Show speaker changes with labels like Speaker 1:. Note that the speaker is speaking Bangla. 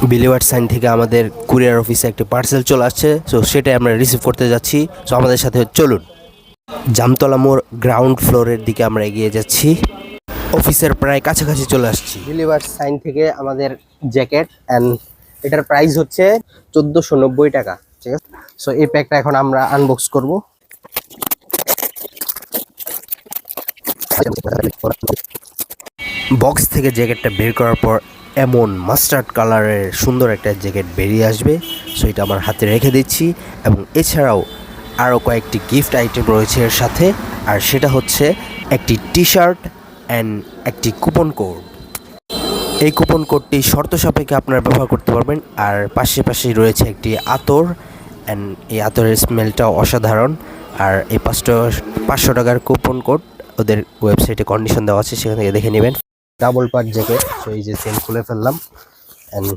Speaker 1: বিলিভার সাইন থেকে আমাদের কুরিয়ার অফিসে একটি পার্সেল চলে আসছে, সো সেটাই আমরা রিসিভ করতে যাচ্ছি। সো আমাদের সাথে চলুন। জামতলা মোড় গ্রাউন্ড ফ্লোরের দিকে আমরা এগিয়ে যাচ্ছি, অফিসের প্রায় কাছাকাছি চলে আসছি। বিলিভার সাইন থেকে আমাদের জ্যাকেট অ্যান্ড এটার প্রাইস হচ্ছে 1490 টাকা, ঠিক আছে। সো এই প্যাকটা এখন আমরা আনবক্স করব। বক্স থেকে জ্যাকেটটা বের করার পর এমন মাস্টার্ড কালারের সুন্দর একটা জ্যাকেট বেরিয়ে আসবে। সো এটা আমার হাতে রেখে দিচ্ছি, এবং এছাড়াও আরও কয়েকটি গিফট আইটেম রয়েছে এর সাথে, আর সেটা হচ্ছে একটি টি শার্ট অ্যান্ড একটি কুপন কোড। এই কুপন কোডটি শর্ত সাপেক্ষে আপনারা ব্যবহার করতে পারবেন। আর পাশেই রয়েছে একটি আতর, অ্যান্ড এই আতরের স্মেলটাও অসাধারণ। আর এই 500 টাকার কুপন কোড ওদের ওয়েবসাইটে কন্ডিশন দেওয়া আছে, সেখান থেকে দেখে নেবেন। ডাবল পার্ট জ্যাকেট, তো এই যে সেম খুলে ফেললাম, অ্যান্ড